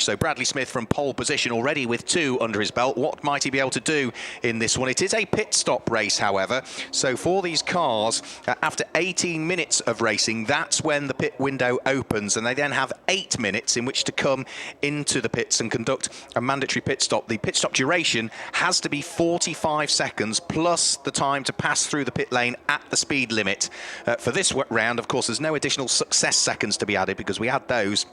So Bradley Smith from pole position already with 2 under his belt. What might he be able to do in this one? It is a pit stop race, however. So for these cars, after 18 minutes of racing, that's when the pit window opens, and they then have 8 minutes in which to come into the pits and conduct a mandatory pit stop. The pit stop duration has to be 45 seconds plus the time to pass through the pit lane at the speed limit. For this round, of course, there's no additional success seconds to be added because we add those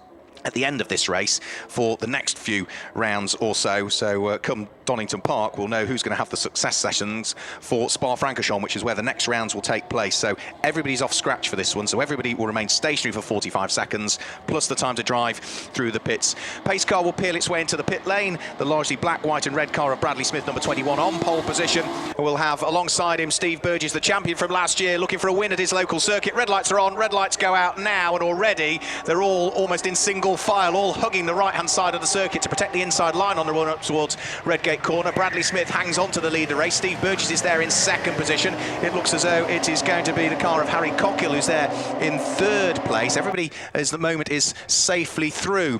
at the end of this race for the next few rounds or so. So come Donington Park, we'll know who's going to have the success sessions for Spa-Francorchamps, which is where the next rounds will take place. So everybody's off scratch for this one. So everybody will remain stationary for 45 seconds, plus the time to drive through the pits. Pace car will peel its way into the pit lane. The largely black, white and red car of Bradley Smith, number 21, on pole position. We'll have alongside him Steve Burgess, the champion from last year, looking for a win at his local circuit. Red lights are on, red lights go out now, and already they're all almost in single file, all hugging the right-hand side of the circuit to protect the inside line on the run up towards Redgate Corner. Bradley Smith hangs on to the lead of the race. Steve Burgess is there in second position. It looks as though it is going to be the car of Harry Cockhill who's there in third place. Everybody, at the moment, is safely through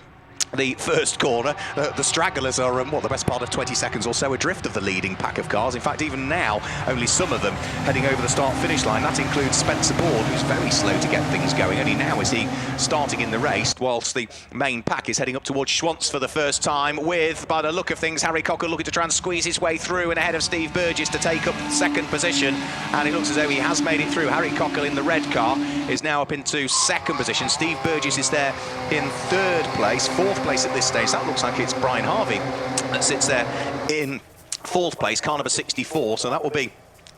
the first corner. The stragglers are the best part of 20 seconds or so adrift of the leading pack of cars. In fact, even now, only some of them heading over the start-finish line. That includes Spencer Bourne, who's very slow to get things going. Only now is he starting in the race, whilst the main pack is heading up towards Schwantz for the first time, with, by the look of things, Harry Cockhill looking to try and squeeze his way through and ahead of Steve Burgess to take up second position. And it looks as though he has made it through. Harry Cockhill in the red car is now up into second position. Steve Burgess is there in third place. Fourth place at this stage, that looks like it's Brian Harvey that sits there in fourth place, car number 64, so that will be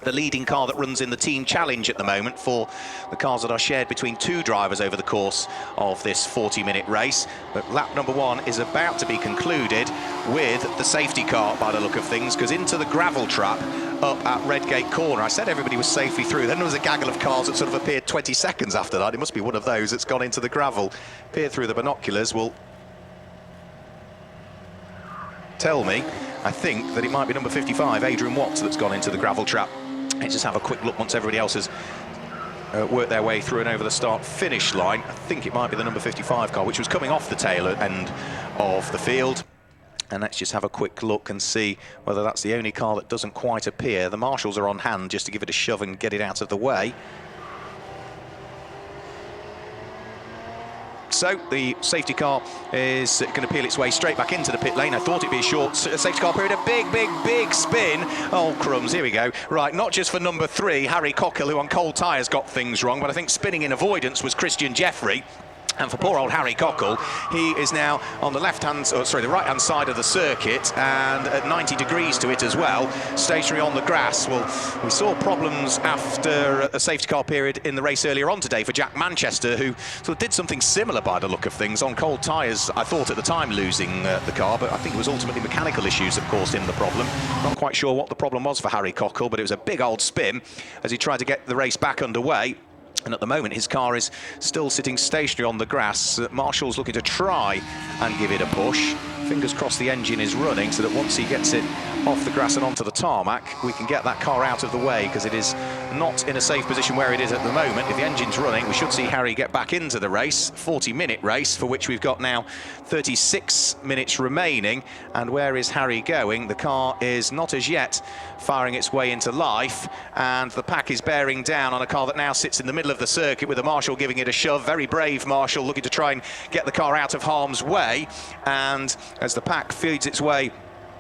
the leading car that runs in the team challenge at the moment for the cars that are shared between 2 drivers over the course of this 40-minute race. But lap number 1 is about to be concluded with the safety car by the look of things, because into the gravel trap up at Redgate Corner, I said everybody was safely through, then there was a gaggle of cars that sort of appeared 20 seconds after that. It must be one of those that's gone into the gravel. Peer through the binoculars will tell me, I think, that it might be number 55, Adrian Watts, that's gone into the gravel trap. Let's just have a quick look once everybody else has worked their way through and over the start-finish line. I think it might be the number 55 car, which was coming off the tail end of the field. And let's just have a quick look and see whether that's the only car that doesn't quite appear. The marshals are on hand just to give it a shove and get it out of the way. So the safety car is going to peel its way straight back into the pit lane. I thought it'd be a short safety car period. A big spin. Oh, crumbs, here we go. Right, not just for number 3, Harry Cockhill, who on cold tyres got things wrong, but I think spinning in avoidance was Christian Jeffrey. And for poor old Harry Cockhill, he is now on the the right-hand side of the circuit, and at 90 degrees to it as well, stationary on the grass. Well, we saw problems after a safety car period in the race earlier on today for Jack Manchester, who sort of did something similar by the look of things on cold tyres. I thought at the time losing the car, but I think it was ultimately mechanical issues, of course, in the problem. Not quite sure what the problem was for Harry Cockhill, but it was a big old spin as he tried to get the race back underway. And at the moment, his car is still sitting stationary on the grass. Marshall's looking to try and give it a push. Fingers crossed the engine is running, so that once he gets it off the grass and onto the tarmac, we can get that car out of the way, because it is not in a safe position where it is at the moment. If the engine's running, we should see Harry get back into the race. 40-minute race, for which we've got now 36 minutes remaining. And where is Harry going? The car is not as yet firing its way into life, and the pack is bearing down on a car that now sits in the middle of the circuit, with the marshal giving it a shove. Very brave marshal, looking to try and get the car out of harm's way. And as the pack feeds its way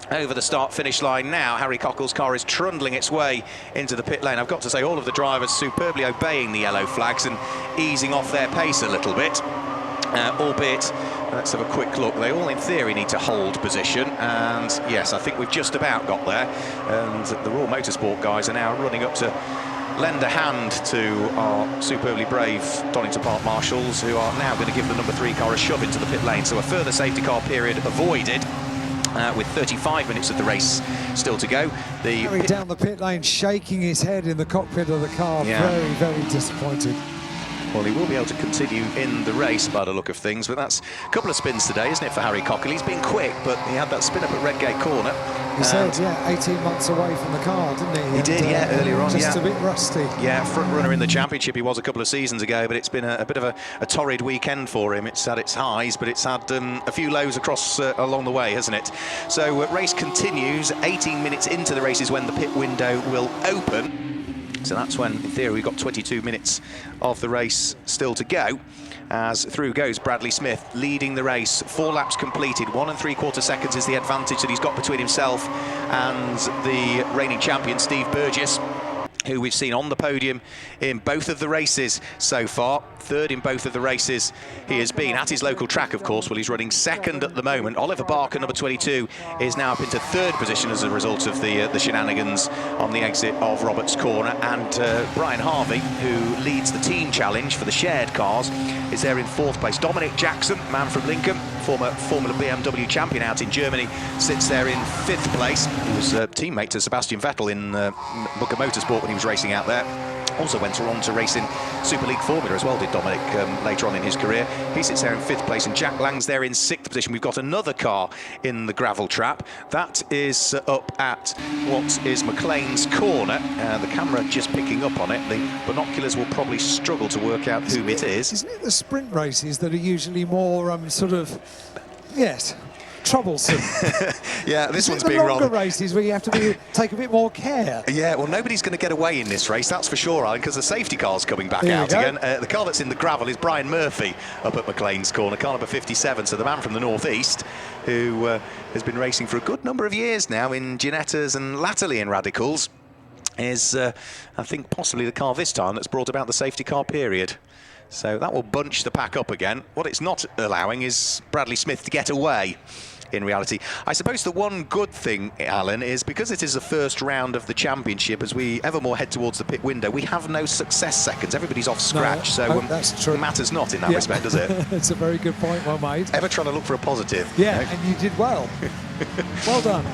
over the start-finish line now, Harry Cockhill's car is trundling its way into the pit lane. I've got to say, all of the drivers superbly obeying the yellow flags and easing off their pace a little bit. Albeit, let's have a quick look, they all in theory need to hold position, and yes, I think we've just about got there, and the Royal Motorsport guys are now running up to lend a hand to our superbly brave Donington Park marshals, who are now going to give the number 3 car a shove into the pit lane. So a further safety car period avoided, with 35 minutes of the race still to go. Harry down the pit lane, shaking his head in the cockpit of the car, very disappointed. Well, he will be able to continue in the race by the look of things, but that's a couple of spins today, isn't it, for Harry Cockle? He's been quick, but he had that spin up at Redgate Corner. He said, yeah, 18 months away from the car, didn't he? He did, yeah, earlier on, just a bit rusty. Yeah, front runner in the championship he was a couple of seasons ago, but it's been a bit of a torrid weekend for him. It's had its highs, but it's had a few lows across along the way, hasn't it? So race continues. 18 minutes into the race is when the pit window will open. So that's when, in theory, we've got 22 minutes of the race still to go. As through goes Bradley Smith, leading the race. 4 laps completed. 1 3/4 seconds is the advantage that he's got between himself and the reigning champion, Steve Burgess, who we've seen on the podium in both of the races so far. Third in both of the races he has been at his local track, of course. Well, he's running second at the moment. Oliver Barker, number 22, is now up into third position as a result of the shenanigans on the exit of Roberts Corner. And Brian Harvey, who leads the team challenge for the shared cars, is there in fourth place. Dominic Jackson, man from Lincoln, former Formula BMW champion out in Germany, sits there in fifth place. He was a teammate to Sebastian Vettel in Booker Motorsport when he was racing out there. Also went on to race in Super League Formula as well, did Dominic, later on in his career. He sits there in fifth place, and Jack Lang's there in sixth position. We've got another car in the gravel trap. That is up at what is McLean's Corner. The camera just picking up on it. The binoculars will probably struggle to work out who it is. Isn't it the sprint races that are usually more sort of, yes, troublesome? Yeah, this one's being longer rather... races where you have to take a bit more care. Yeah, well, nobody's going to get away in this race, that's for sure, Alan, because the safety car's coming back out again. The car that's in the gravel is Brian Murphy up at McLean's Corner, car number 57, so the man from the northeast, who has been racing for a good number of years now in Ginettas and latterly in Radicals, is, I think, possibly the car this time that's brought about the safety car period. So that will bunch the pack up again. What it's not allowing is Bradley Smith to get away, in reality. I suppose the one good thing, Alan, is because it is the first round of the championship, as we ever more head towards the pit window, we have no success seconds. Everybody's off scratch, so that's true. It matters not in that respect, does it? It's a very good point, well made. Ever trying to look for a positive? Yeah, you know? and you did well. Well done.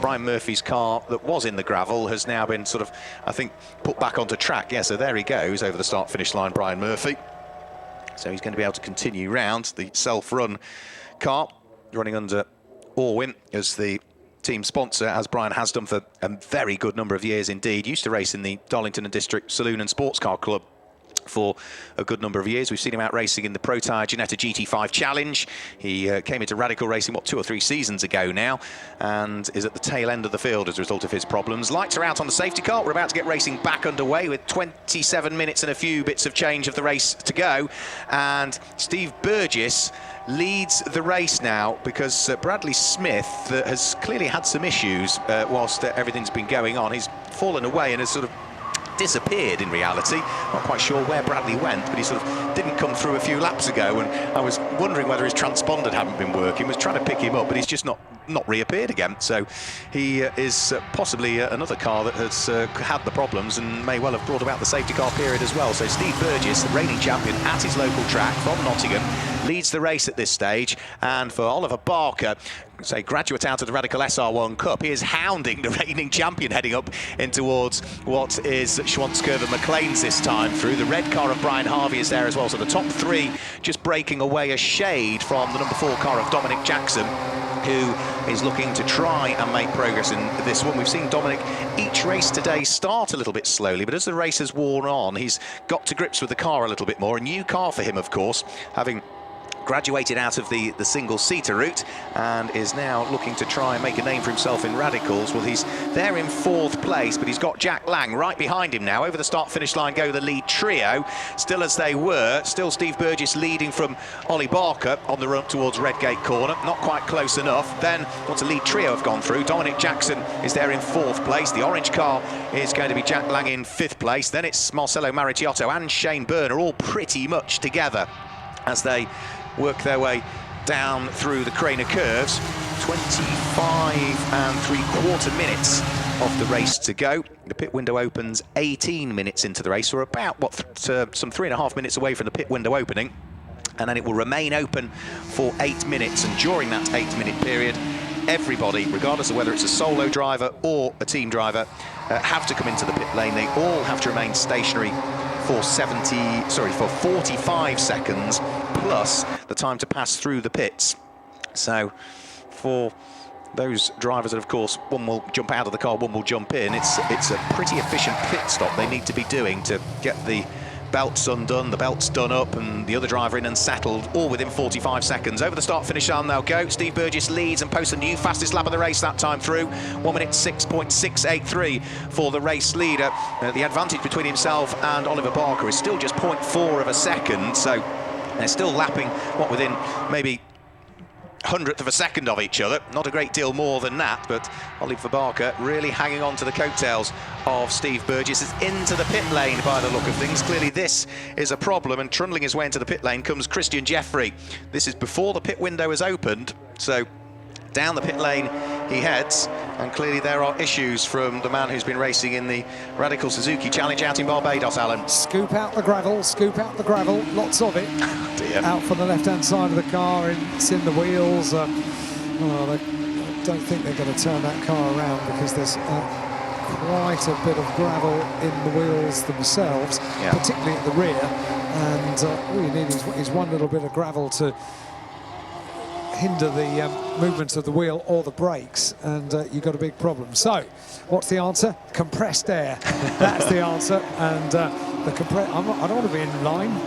Brian Murphy's car that was in the gravel has now been sort of, I think, put back onto track. Yeah, so there he goes over the start-finish line, Brian Murphy. So he's going to be able to continue round the self-run car, running under Orwin as the team sponsor, as Brian has done for a very good number of years indeed. Used to race in the Donington and District Saloon and Sports Car Club for a good number of years. We've seen him out racing in the Pro Tyre Ginetta GT5 Challenge. He came into Radical Racing, 2 or 3 seasons ago now, and is at the tail end of the field as a result of his problems. Lights are out on the safety car. We're about to get racing back underway with 27 minutes and a few bits of change of the race to go. And Steve Burgess leads the race now because Bradley Smith has clearly had some issues whilst everything's been going on. He's fallen away and has sort of disappeared in reality. Not quite sure where Bradley went, but he sort of didn't come through a few laps ago, and I was wondering whether his transponder hadn't been working. Was trying to pick him up, but he's just not reappeared again. So he is possibly another car that has had the problems and may well have brought about the safety car period as well. So Steve Burgess, the reigning champion at his local track from Nottingham, leads the race at this stage. And for Oliver Barker, say graduate out of the Radical SR1 Cup, he is hounding the reigning champion heading up in towards what is Schwanzkirchen and McLean's this time through. The red car of Brian Harvey is there as well, so the top 3 just breaking away a shade from the number 4 car of Dominic Jackson, who is looking to try and make progress in this one. We've seen Dominic each race today start a little bit slowly, but as the race has worn on, he's got to grips with the car a little bit more. A new car for him, of course, having graduated out of the single-seater route and is now looking to try and make a name for himself in Radicals. Well, he's there in 4th place, but he's got Jack Lang right behind him now. Over the start-finish line go the lead trio, still as they were. Still Steve Burgess leading from Ollie Barker on the run towards Redgate Corner. Not quite close enough. Then, once the lead trio have gone through, Dominic Jackson is there in 4th place. The orange car is going to be Jack Lang in 5th place. Then it's Marcelo Maricchiotto and Shane Byrne are all pretty much together as they work their way down through the Craner curves. 25 3/4 minutes of the race to go. The pit window opens 18 minutes into the race. We're about, some 3.5 minutes away from the pit window opening. And then it will remain open for 8 minutes. And during that 8-minute period, everybody, regardless of whether it's a solo driver or a team driver, have to come into the pit lane. They all have to remain stationary for 45 seconds plus the time to pass through the pits. So for those drivers that, of course, one will jump out of the car, one will jump in, it's a pretty efficient pit stop they need to be doing to get the belts undone, the belts done up, and the other driver in and settled, all within 45 seconds. Over the start-finish line they'll go. Steve Burgess leads and posts a new fastest lap of the race that time through. 1 minute 6.683 for the race leader. The advantage between himself and Oliver Barker is still just 0.4 of a second, so they're still lapping, what, within maybe 100th of a second of each other. Not a great deal more than that, but Oliver Barker really hanging on to the coattails of Steve Burgess. Is into the pit lane by the look of things. Clearly this is a problem, and trundling his way into the pit lane comes Christian Jeffrey. This is before the pit window has opened, so down the pit lane he heads, and clearly there are issues from the man who's been racing in the Radical Suzuki Challenge out in Barbados, Alan. Scoop out the gravel, lots of it. Oh dear. Out from the left-hand side of the car, it's in the wheels. I don't think they're going to turn that car around because there's quite a bit of gravel in the wheels themselves, particularly at the rear, and all you need is one little bit of gravel to hinder the movement of the wheel or the brakes, and you've got a big problem. So what's the answer? Compressed air. That's the answer. And I don't want to be in line.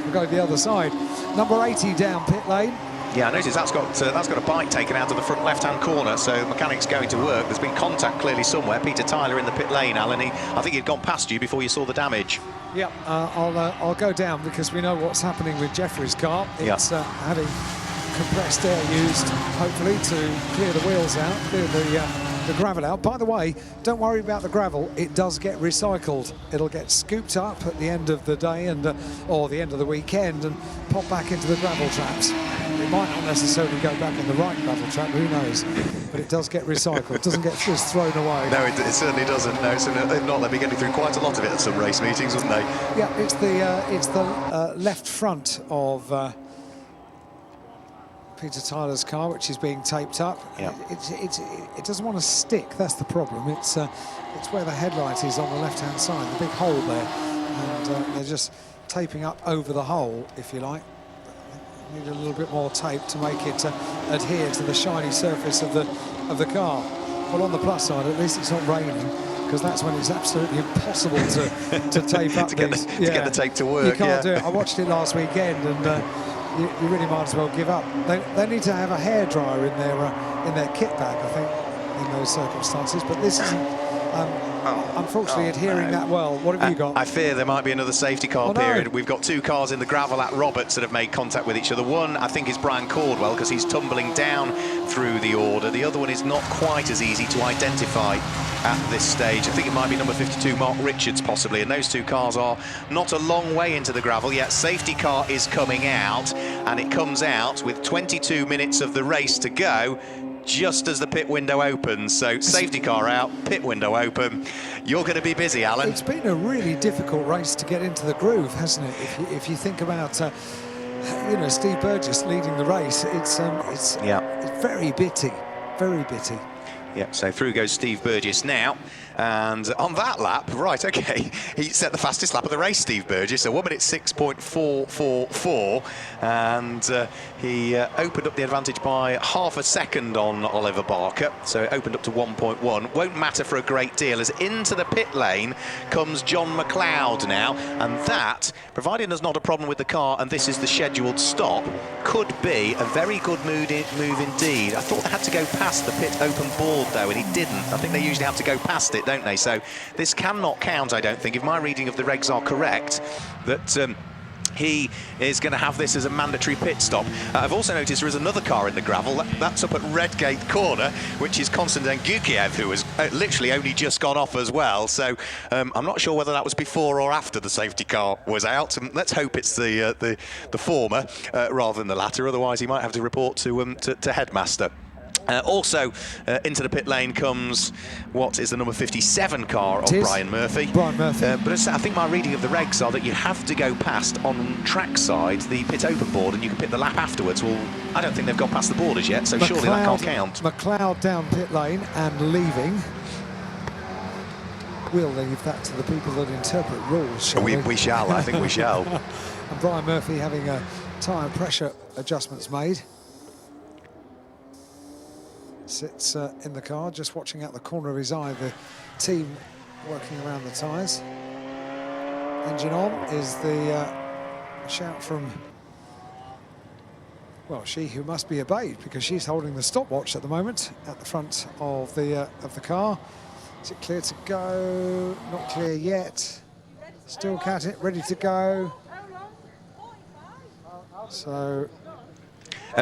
We'll go the other side. Number 80 down pit lane. Yeah, I noticed that's got a bite taken out of the front left-hand corner, so the mechanic's going to work. There's been contact clearly somewhere. Peter Tyler in the pit lane, Alan. I think he'd gone past you before you saw the damage. Yeah, I'll go down because we know what's happening with Jeffrey's car. It's having compressed air used, hopefully, to clear the wheels out, clear the gravel out. By the way, don't worry about the gravel, it does get recycled. It'll get scooped up at the end of the day and or the end of the weekend and pop back into the gravel traps. It might not necessarily go back in the right gravel trap, who knows, but it does get recycled. It doesn't get just thrown away. No, it certainly doesn't. No, so if not, they'd be getting through quite a lot of it at some race meetings, wouldn't they? Yeah, it's the left front of Peter Tyler's car, which is being taped up. Yeah. It doesn't want to stick. That's the problem. It's where the headlight is on the left-hand side, the big hole there, and they're just taping up over the hole, if you like. Need a little bit more tape to make it adhere to the shiny surface of the car. But on the plus side, at least it's not raining, because that's when it's absolutely impossible to tape up to get the tape to work. You can't do it. I watched it last weekend, and you really might as well give up. They need to have a hairdryer in their kit bag, I think, in those circumstances. But this isn't unfortunately adhering that well. What have you got? I fear there might be another safety car period. We've got two cars in the gravel at Roberts that have made contact with each other. One, I think, is Brian Caldwell, because he's tumbling down through the order. The other one is not quite as easy to identify at this stage. I think it might be number 52, Mark Richards, possibly, and those two cars are not a long way into the gravel yet. Safety car is coming out, and it comes out with 22 minutes of the race to go, just as the pit window opens. So safety car out, pit window open. You're going to be busy, Alan. It's been a really difficult race to get into the groove, hasn't it? If you think about Steve Burgess leading the race, it's very bitty, very bitty. Yep, so through goes Steve Burgess now, and on that lap, right, okay, he set the fastest lap of the race, Steve Burgess, so 1 minute 6.444, and he opened up the advantage by half a second on Oliver Barker, so it opened up to 1.1. Won't matter for a great deal, as into the pit lane comes John McLeod now, and that, providing there's not a problem with the car and this is the scheduled stop, could be a very good move indeed. I thought they had to go past the pit open board though, and he didn't. I think they usually have to go past it, don't they? So this cannot count, I don't think, if my reading of the regs are correct, that he is going to have this as a mandatory pit stop. I've also noticed there is another car in the gravel. That's up at Redgate Corner, which is Konstantin Gukiev, who has literally only just gone off as well. So I'm not sure whether that was before or after the safety car was out. And let's hope it's the former rather than the latter. Otherwise, he might have to report to headmaster. Also into the pit lane comes what is the number 57 car of Brian Murphy. But I think my reading of the regs are that you have to go past on track side the pit open board, and you can pit the lap afterwards. Well, I don't think they've got past the borders yet, so surely that can't count. McLeod down pit lane and leaving. we'll leave that to the people that interpret rules, shall we? We shall, I think we shall. And Brian Murphy having a tyre pressure adjustments made. Sits in the car, just watching out the corner of his eye, the team working around the tyres. Engine on is the shout from, well, she who must be obeyed, because she's holding the stopwatch at the moment at the front of the car. Is it clear to go? Not clear yet. Still cat it, ready to go. So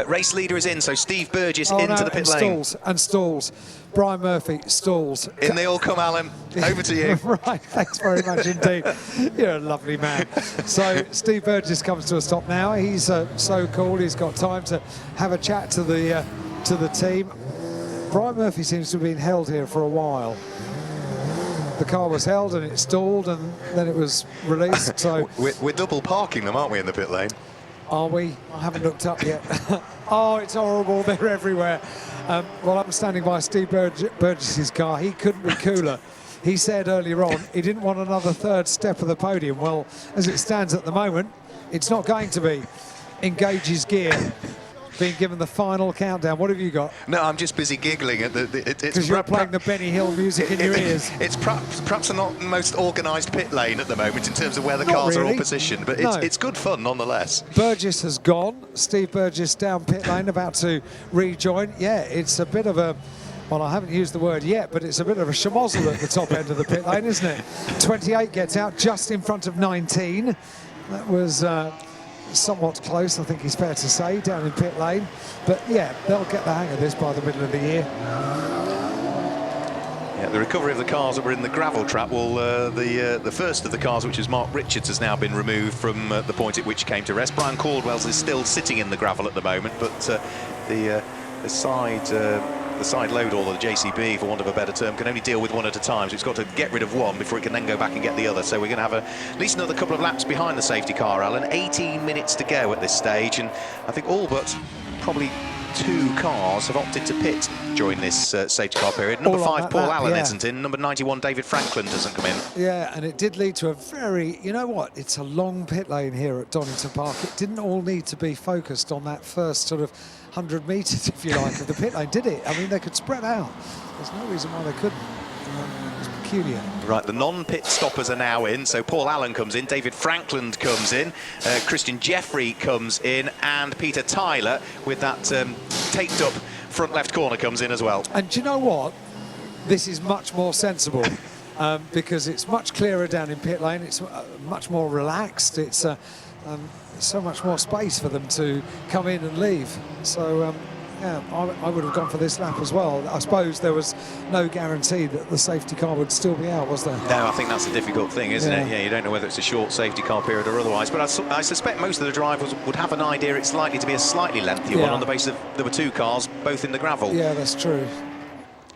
race leader is in, so Steve Burgess into the pit lane. Stalls. Brian Murphy stalls. In they all come, Alan. Over to you. Right, thanks very much indeed. You're a lovely man. So Steve Burgess comes to a stop now. He's so cool. He's got time to have a chat to the team. Brian Murphy seems to have been held here for a while. The car was held and it stalled and then it was released. So we're double parking them, aren't we, in the pit lane? Are we? I haven't looked up yet. Oh, it's horrible. They're everywhere. Well, I'm standing by Steve Burgess's car. He couldn't be cooler. He said earlier on he didn't want another third step of the podium. Well, as it stands at the moment, it's not going to be. Engages gear. Being given the final countdown. What have you got? No, I'm just busy giggling at because you're playing the Benny Hill music in your ears. It's perhaps not the most organised pit lane at the moment in terms of where the cars are all positioned, but it's good fun nonetheless. Burgess has gone. Steve Burgess down pit lane, about to rejoin. Yeah, it's a bit of a, well, I haven't used the word yet, but it's a bit of a schmozzle at the top end of the pit lane, isn't it? 28 gets out just in front of 19. That was somewhat close, I think it's fair to say, down in pit lane. But yeah, they'll get the hang of this by the middle of the year. Yeah, the recovery of the cars that were in the gravel trap, well, the first of the cars, which is Mark Richards, has now been removed from the point at which came to rest. Brian Caldwell's is still sitting in the gravel at the moment, but the side load, or the JCB, for want of a better term, can only deal with one at a time, so it's got to get rid of one before it can then go back and get the other. So we're going to have at least another couple of laps behind the safety car, Alan. 18 minutes to go at this stage, and I think all but probably 2 cars have opted to pit during this safety car period. Number 5, Paul Allen, isn't in. Number 91, David Franklin, doesn't come in. Yeah, and it did lead to a very, you know what, it's a long pit lane here at Donington Park. It didn't all need to be focused on that first sort of 100 metres, if you like, of the pit lane, did it? I mean, they could spread out. There's no reason why they couldn't. It's peculiar. Right, the non-pit stoppers are now in, so Paul Allen comes in, David Franklin comes in, Christian Jeffrey comes in, and Peter Tyler, with that taped up front left corner, comes in as well. And do you know what? This is much more sensible because it's much clearer down in pit lane. It's much more relaxed. It's so much more space for them to come in and leave. So yeah, I would have gone for this lap as well. I suppose there was no guarantee that the safety car would still be out, was there? No, I think that's a difficult thing, isn't it? Yeah, you don't know whether it's a short safety car period or otherwise. But I suspect most of the drivers would have an idea it's likely to be a slightly lengthier one on the basis of there were 2 cars, both in the gravel. Yeah, that's true.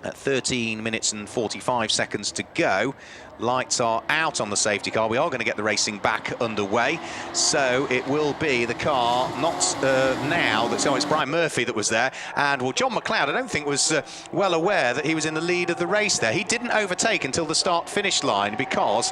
At 13 minutes and 45 seconds to go. Lights are out on the safety car. We are going to get the racing back underway. So it will be the car, not now, so it's Brian Murphy that was there. And, well, John McLeod, I don't think was well aware that he was in the lead of the race there. He didn't overtake until the start-finish line because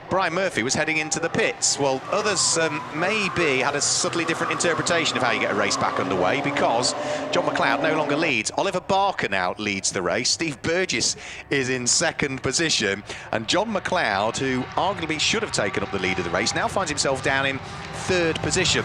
Brian Murphy was heading into the pits. Well, others maybe had a subtly different interpretation of how you get a race back underway, because John McLeod no longer leads. Oliver Barker now leads the race. Steve Burgess is in 2nd position, and John McLeod, who arguably should have taken up the lead of the race, now finds himself down in 3rd position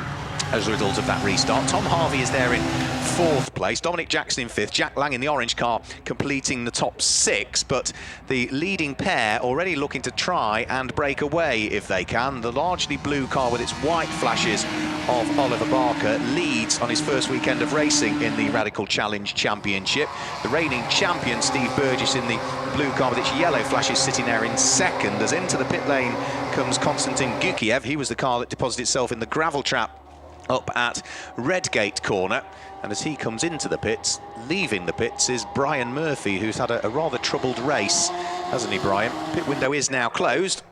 as a result of that restart. Tom Harvey is there in 4th place, Dominic Jackson in 5th, Jack Lang in the orange car completing the top 6, but the leading pair already looking to try and break away if they can. The largely blue car with its white flashes of Oliver Barker leads on his first weekend of racing in the Radical Challenge Championship. The reigning champion Steve Burgess in the blue car with its yellow flashes sitting there in 2nd. As into the pit lane comes Konstantin Gukiev. He was the car that deposited itself in the gravel trap up at Redgate corner, and as he comes into the pits, leaving the pits, is Brian Murphy, who's had a rather troubled race, hasn't he, Brian? Pit window is now closed,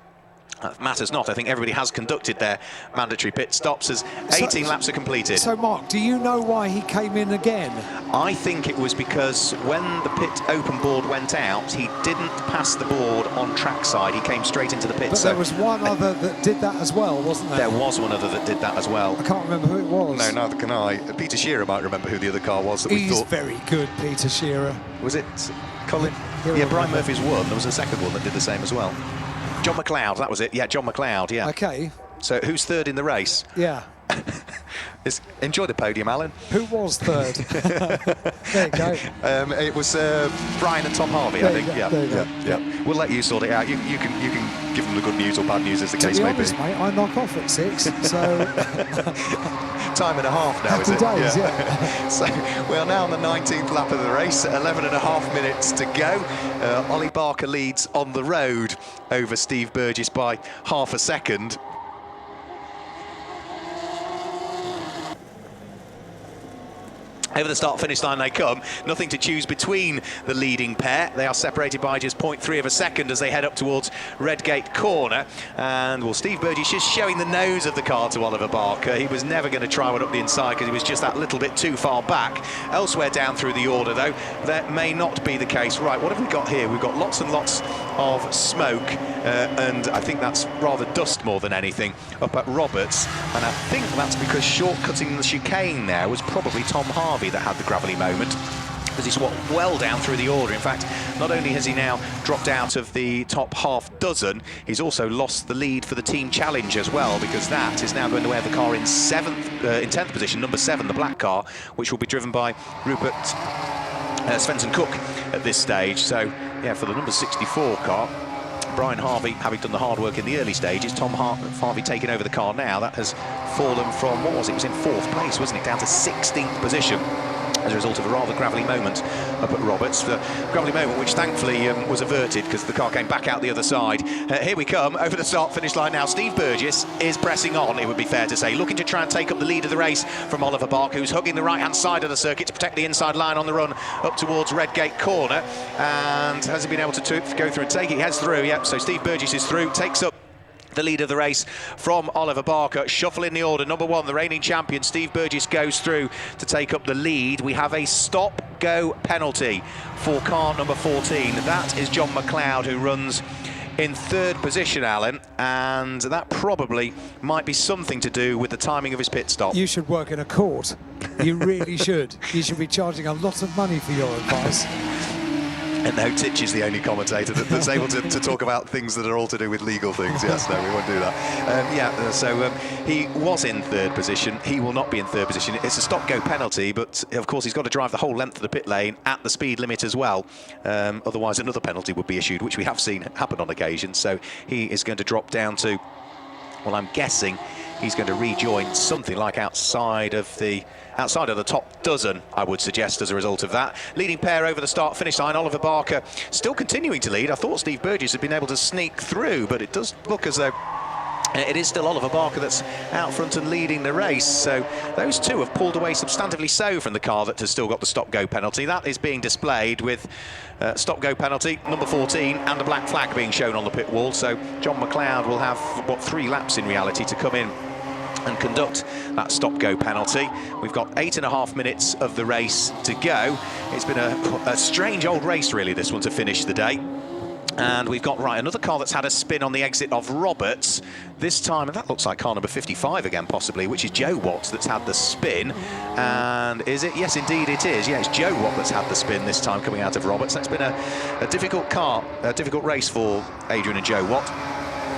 That matters not. I think everybody has conducted their mandatory pit stops as 18 laps are completed. So, Mark, do you know why he came in again? I think it was because when the pit open board went out, he didn't pass the board on trackside. He came straight into the pit. But there was one other that did that as well, wasn't there? There was one other that did that as well. I can't remember who it was. No, neither can I. Peter Shearer might remember who the other car was that we thought. He's very good, Peter Shearer. Was it Colin? Yeah, Brian Murphy's one. There was a second one that did the same as well. John McLeod, that was it. Yeah, John McLeod, yeah. OK. So who's third in the race? Yeah. Enjoy the podium, Alan. Who was third? There you go. It was Brian and Tom Harvey, I think. Yeah. We'll let you sort it out. You can give them the good news or bad news as the case may be. To be honest, mate, I knock off at 6, so... Time and a half now, is it? Days, yeah. So we are now on the 19th lap of the race, 11.5 minutes to go. Ollie Barker leads on the road over Steve Burgess by half a second. Over the start-finish line they come. Nothing to choose between the leading pair. They are separated by just 0.3 of a second as they head up towards Redgate Corner. And, well, Steve Burgess just showing the nose of the car to Oliver Barker. He was never going to try one up the inside because he was just that little bit too far back. Elsewhere down through the order, though, that may not be the case. Right, what have we got here? We've got lots and lots of smoke, and I think that's rather dust more than anything up at Roberts. And I think that's because shortcutting the chicane there was probably Tom Harvey that had the gravelly moment, because he's well down through the order. In fact, not only has he now dropped out of the top half dozen, he's also lost the lead for the team challenge as well, because that is now going to have the car in 10th position, number 7, the black car, which will be driven by Rupert Svensson-Cook at this stage. So, yeah, for the number 64 car, Brian Harvey, having done the hard work in the early stages, Tom Harvey taking over the car now. That has fallen from, what was it? It was in 4th place, wasn't it? Down to 16th position as a result of a rather gravelly moment up at Roberts. The gravelly moment which thankfully was averted because the car came back out the other side. Here we come, over the start-finish line now. Steve Burgess is pressing on, it would be fair to say, looking to try and take up the lead of the race from Oliver Barker, who's hugging the right-hand side of the circuit to protect the inside line on the run up towards Redgate Corner. And has he been able to go through and take it? He heads through, yep, so Steve Burgess is through, takes up the lead of the race from Oliver Barker. Shuffle in the order. Number 1, the reigning champion, Steve Burgess, goes through to take up the lead. We have a stop-go penalty for car number 14. That is John McLeod, who runs in 3rd position, Alan, and that probably might be something to do with the timing of his pit stop. You should work in a court. You really should. You should be charging a lot of money for your advice. And no, Titch is the only commentator that's able to talk about things that are all to do with legal things. Yes, no, we won't do that. So he was in 3rd position. He will not be in 3rd position. It's a stop-go penalty, but of course he's got to drive the whole length of the pit lane at the speed limit as well. Otherwise, another penalty would be issued, which we have seen happen on occasion. So he is going to drop down to, well, I'm guessing he's going to rejoin something like outside of the top dozen, I would suggest, as a result of that. Leading pair over the start-finish line, Oliver Barker still continuing to lead. I thought Steve Burgess had been able to sneak through, but it does look as though it is still Oliver Barker that's out front and leading the race. So those two have pulled away substantively so from the car that has still got the stop-go penalty. That is being displayed with stop-go penalty, number 14, and a black flag being shown on the pit wall. So John McLeod will have, 3 laps in reality to come in and conduct that stop-go penalty. We've got 8.5 minutes of the race to go. It's been a strange old race, really, this one, to finish the day. And we've got, another car that's had a spin on the exit of Roberts. This time, and that looks like car number 55 again, possibly, which is Joe Watt that's had the spin. And is it? Yes, indeed it is. Yeah, it's Joe Watt that's had the spin this time coming out of Roberts. That's been a difficult difficult race for Adrian and Joe Watt.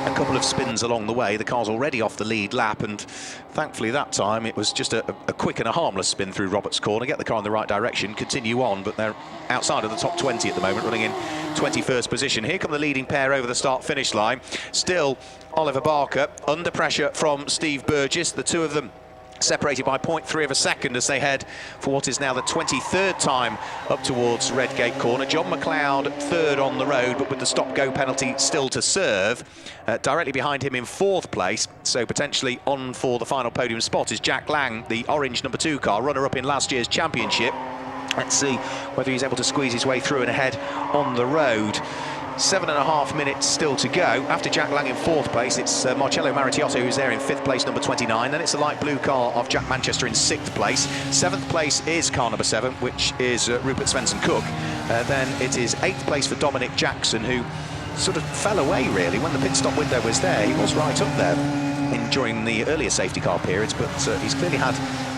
A couple of spins along the way. The car's already off the lead lap, and thankfully that time it was just a quick and a harmless spin through Roberts Corner, get the car in the right direction, continue on, but they're outside of the top 20 at the moment, running in 21st position. Here come the leading pair over the start-finish line. Still Oliver Barker under pressure from Steve Burgess. The two of them separated by 0.3 of a second as they head for what is now the 23rd time up towards Redgate Corner. John McLeod 3rd on the road, but with the stop-go penalty still to serve. Directly behind him in 4th place, so potentially on for the final podium spot, is Jack Lang, the orange number 2 car, runner-up in last year's championship. Let's see whether he's able to squeeze his way through and ahead on the road. 7.5 minutes still to go. After Jack Lang in 4th place, it's Marcello Maritiotto who's there in 5th place, number 29. Then it's the light blue car of Jack Manchester in 6th place. 7th place is car number 7, which is Rupert Svensson-Cook. Then it is 8th place for Dominic Jackson, who sort of fell away really when the pit stop window was there. He was right up there during the earlier safety car periods, but he's clearly had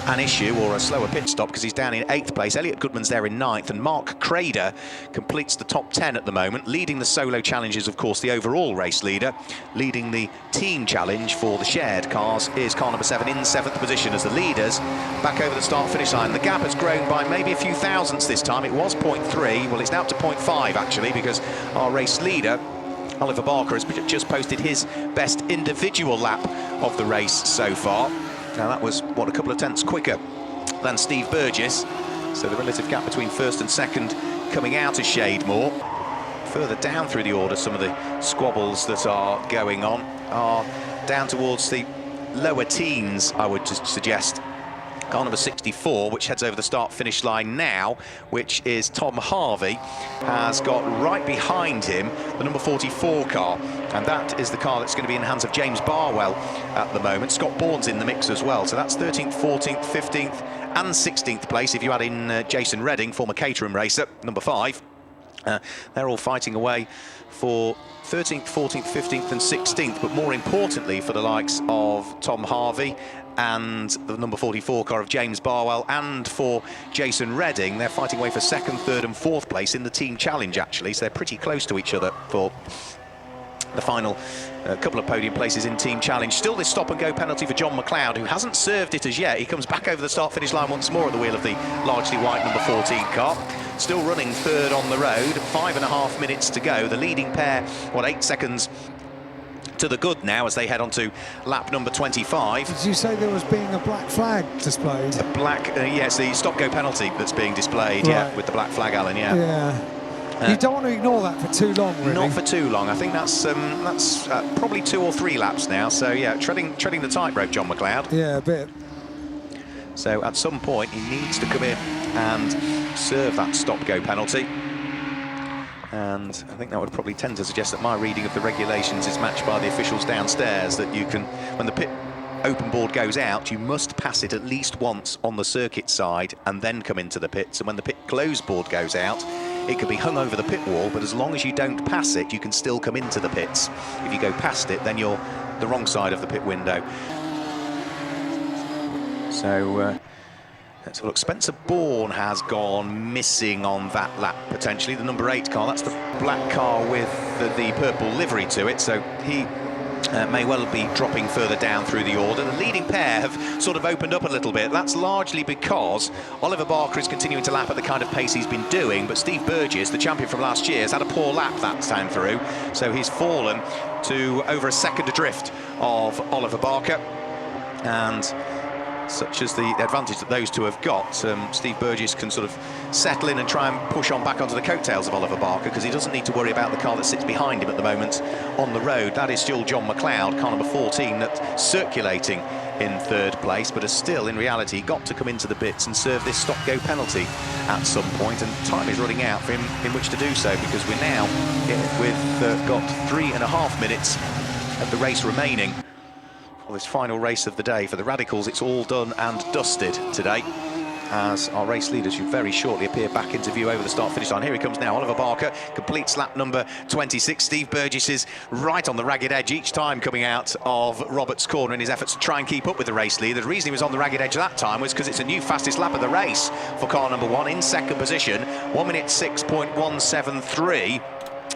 an issue or a slower pit stop because he's down in 8th place. Elliot Goodman's there in 9th, and Mark Crader completes the top 10 at the moment, leading the solo challenges, of course, the overall race leader. Leading the team challenge for the shared cars is car number 7 in 7th position as the leaders back over the start-finish line. The gap has grown by maybe a few thousandths this time. It was 0.3, well, it's now up to 0.5 actually, because our race leader Oliver Barker has just posted his best individual lap of the race so far. Now that was, what, a couple of tenths quicker than Steve Burgess. So the relative gap between 1st and 2nd coming out a shade more. Further down through the order, some of the squabbles that are going on are down towards the lower teens, I would just suggest. Car number 64, which heads over the start-finish line now, which is Tom Harvey, has got right behind him the number 44 car, and that is the car that's going to be in the hands of James Barwell at the moment. Scott Bourne's in the mix as well, so that's 13th, 14th, 15th and 16th place if you add in Jason Redding, former Caterham racer, number 5. They're all fighting away for 13th, 14th, 15th and 16th, but more importantly for the likes of Tom Harvey and the number 44 car of James Barwell, and for Jason Redding, they're fighting away for 2nd, 3rd and 4th place in the team challenge actually, so they're pretty close to each other for the final couple of podium places in team challenge. Still this stop and go penalty for John McLeod, who hasn't served it as yet. He comes back over the start finish line once more at the wheel of the largely white number 14 car. Still running 3rd on the road, 5.5 minutes to go. The leading pair, 8 seconds to the good now as they head on to lap number 25. Did you say there was being a black flag displayed? A black, yes, the stop-go penalty that's being displayed, right. Yeah, with the black flag, Alan, yeah. You don't want to ignore that for too long, really. Not for too long. I think that's probably 2 or 3 laps now. So yeah, treading the tightrope, John McLeod. Yeah, a bit. So at some point he needs to come in and serve that stop-go penalty. And I think that would probably tend to suggest that my reading of the regulations is matched by the officials downstairs, that you can, when the pit open board goes out, you must pass it at least once on the circuit side and then come into the pits. And when the pit closed board goes out, it can be hung over the pit wall, but as long as you don't pass it, you can still come into the pits. If you go past it, then you're the wrong side of the pit window. So let's have a look. Spencer Bourne has gone missing on that lap, potentially. The number 8 car, that's the black car with the purple livery to it, so he may well be dropping further down through the order. The leading pair have sort of opened up a little bit. That's largely because Oliver Barker is continuing to lap at the kind of pace he's been doing, but Steve Burgess, the champion from last year, has had a poor lap that time through, so he's fallen to over a second adrift of Oliver Barker. And such as the advantage that those two have got, Steve Burgess can sort of settle in and try and push on back onto the coattails of Oliver Barker, because he doesn't need to worry about the car that sits behind him at the moment on the road. That is still John McLeod, car number 14, that's circulating in 3rd place, but has still in reality got to come into the pits and serve this stop-go penalty at some point, and time is running out for him in which to do so, because we're now got 3.5 minutes of the race remaining. For this final race of the day. For the Radicals, it's all done and dusted today, as our race leaders should very shortly appear back into view over the start-finish line. Here he comes now, Oliver Barker completes lap number 26. Steve Burgess is right on the ragged edge each time coming out of Roberts' corner in his efforts to try and keep up with the race leader. The reason he was on the ragged edge that time was because it's a new fastest lap of the race for car number 1 in 2nd position, 1 minute 6.173.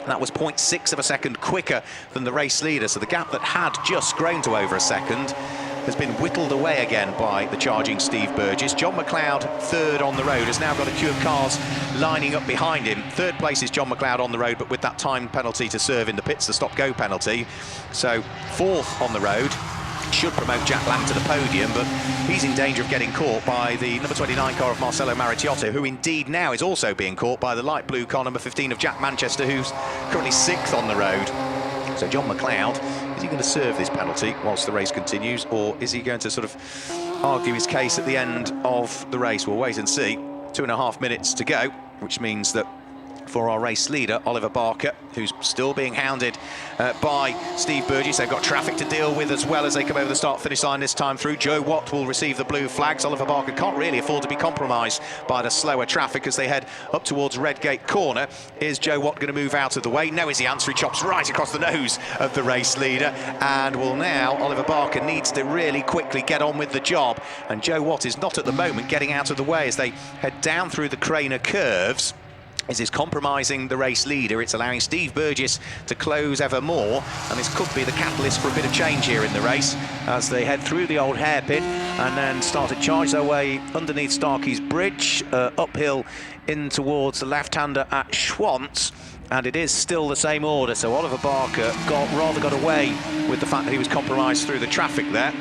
That was 0.6 of a second quicker than the race leader, so the gap that had just grown to over a second has been whittled away again by the charging Steve Burgess. John McLeod, 3rd on the road, has now got a queue of cars lining up behind him. 3rd place is John McLeod on the road, but with that time penalty to serve in the pits, the stop-go penalty. So 4th on the road should promote Jack Lang to the podium, but he's in danger of getting caught by the number 29 car of Marcello Maritiotto, who indeed now is also being caught by the light blue car number 15 of Jack Manchester, who's currently 6th on the road. So John McLeod, is he going to serve this penalty whilst the race continues, or is he going to sort of argue his case at the end of the race? We'll wait and see. 2.5 minutes to go, which means that for our race leader, Oliver Barker, who's still being hounded by Steve Burgess. They've got traffic to deal with as well as they come over the start-finish line this time through. Joe Watt will receive the blue flags. Oliver Barker can't really afford to be compromised by the slower traffic as they head up towards Redgate Corner. Is Joe Watt going to move out of the way? No is the answer. He chops right across the nose of the race leader, and will now, Oliver Barker needs to really quickly get on with the job, and Joe Watt is not at the moment getting out of the way as they head down through the Craner curves. This is compromising the race leader. It's allowing Steve Burgess to close ever more, and this could be the catalyst for a bit of change here in the race as they head through the old hairpin and then start to charge their way underneath Starkey's Bridge, uphill in towards the left-hander at Schwantz. And it is still the same order, so Oliver Barker got away with the fact that he was compromised through the traffic there.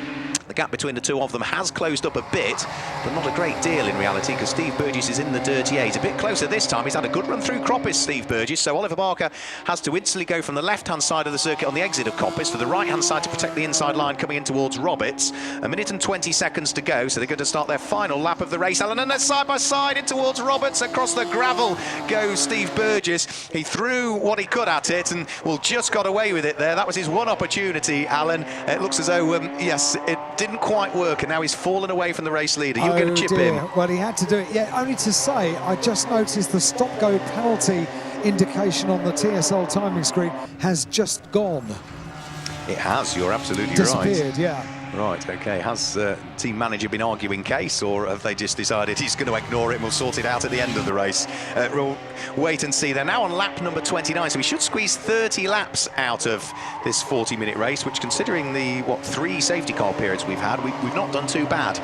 The gap between the two of them has closed up a bit, but not a great deal in reality, because Steve Burgess is in the dirty eight. A bit closer this time. He's had a good run through Coppice, Steve Burgess, so Oliver Barker has to instantly go from the left-hand side of the circuit on the exit of Coppice to the right-hand side to protect the inside line coming in towards Roberts. A minute and 20 seconds to go, so they're going to start their final lap of the race. Alan, and they're side by side in towards Roberts. Across the gravel goes Steve Burgess. He threw what he could at it and, well, just got away with it there. That was his one opportunity, Alan. It looks as though, yes, it didn't quite work, and now he's fallen away from the race leader. You're going to chip in. Well, he had to do it. Yeah, only to say, I just noticed the stop-go penalty indication on the TSL timing screen has just gone. It has, you're absolutely Disappeared, right. yeah. Right, OK. Has team manager been arguing case, or have they just decided he's going to ignore it and we'll sort it out at the end of the race? We'll wait and see. They're now on lap number 29, so we should squeeze 30 laps out of this 40-minute race, which, considering the, 3 safety car periods we've had, we've not done too bad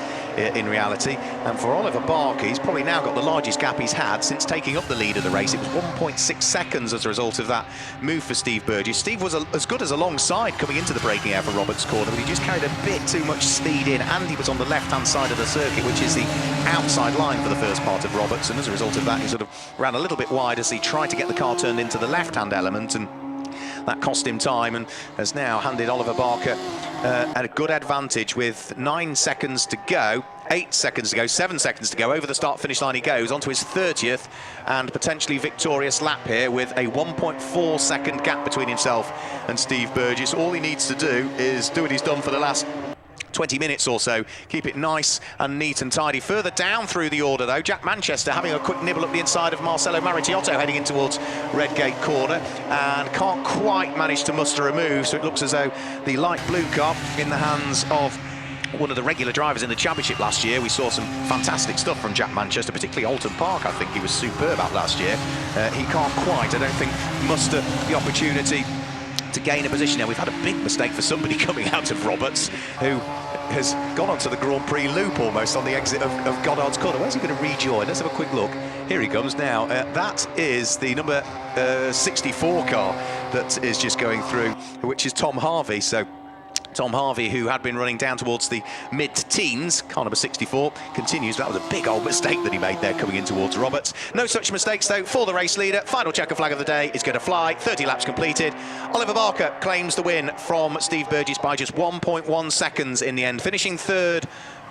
in reality. And for Oliver Barker, he's probably now got the largest gap he's had since taking up the lead of the race. It was 1.6 seconds as a result of that move for Steve Burgess. Steve was as good as alongside coming into the braking air for Roberts' corner, but he just carried a bit too much speed in, and he was on the left-hand side of the circuit, which is the outside line for the first part of Roberts, and as a result of that, he sort of ran a little bit wide as he tried to get the car turned into the left-hand element, and that cost him time and has now handed Oliver Barker at a good advantage with 9 seconds to go, 8 seconds to go, 7 seconds to go. Over the start-finish line he goes, onto his 30th and potentially victorious lap here with a 1.4 second gap between himself and Steve Burgess. All he needs to do is do what he's done for the last 20 minutes or so, keep it nice and neat and tidy. Further down through the order though, Jack Manchester having a quick nibble up the inside of Marcelo Maricchiotto heading in towards Redgate Corner, and can't quite manage to muster a move, so it looks as though the light blue car in the hands of one of the regular drivers in the championship last year. We saw some fantastic stuff from Jack Manchester, particularly Alton Park. I think he was superb at last year. He can't quite, I don't think, muster the opportunity to gain a position. Now, we've had a big mistake for somebody coming out of Roberts, who has gone onto the Grand Prix loop almost on the exit of Goddard's Corner. Where's he going to rejoin? Let's have a quick look. Here he comes now. That is the number 64 car that is just going through, which is Tom Harvey. So Tom Harvey, who had been running down towards the mid-teens, car number 64, continues. That was a big old mistake that he made there coming in towards Roberts. No such mistakes, though, for the race leader. Final checker flag of the day is going to fly. 30 laps completed. Oliver Barker claims the win from Steve Burgess by just 1.1 seconds in the end. Finishing third,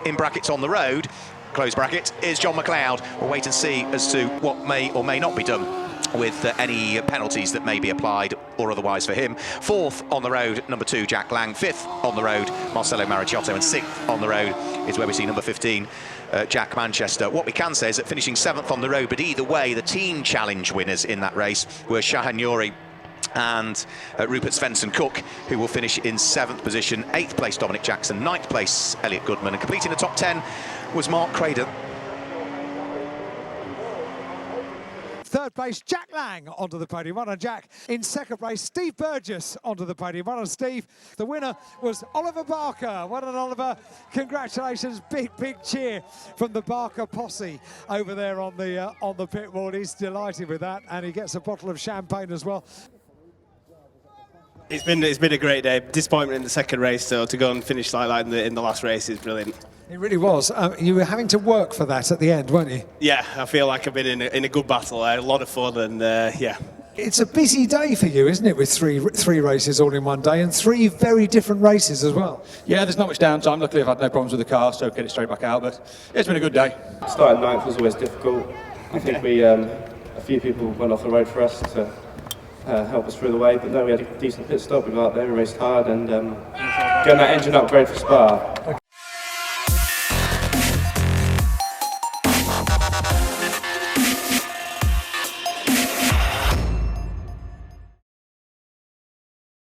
in brackets on the road, close bracket, is John McLeod. We'll wait and see as to what may or may not be done with any penalties that may be applied or otherwise for him. Fourth on the road, number 2, Jack Lang. Fifth on the road, Marcelo Maricchiotto. And sixth on the road is where we see number 15, Jack Manchester. What we can say is that finishing 7th on the road, but either way, the team challenge winners in that race were Shahan Yuri and Rupert Svensson-Cook, who will finish in 7th position. 8th place, Dominic Jackson. 9th place, Elliot Goodman. And completing the top 10 was Mark Crader. 3rd place, Jack Lang onto the podium. Well done, Jack. In 2nd place, Steve Burgess onto the podium. Well done, Steve. The winner was Oliver Barker. Well done, Oliver. Congratulations. Big, big cheer from the Barker posse over there on the pit wall. He's delighted with that, and he gets a bottle of champagne as well. It's been a great day. Disappointment in the second race, so to go and finish like that in the last race is brilliant. It really was. You were having to work for that at the end, weren't you? Yeah, I feel like I've been in a good battle. A lot of fun, and yeah. It's a busy day for you, isn't it, with three races all in one day, and 3 very different races as well? Yeah, there's not much downtime. Luckily, I've had no problems with the car, so get it straight back out. But yeah, it's been a good day. Starting 9th was always difficult. I think we a few people went off the road for us to help us through the way, but no, we had a decent pit stop. We got out there, we raced hard, and getting that engine upgrade for Spa.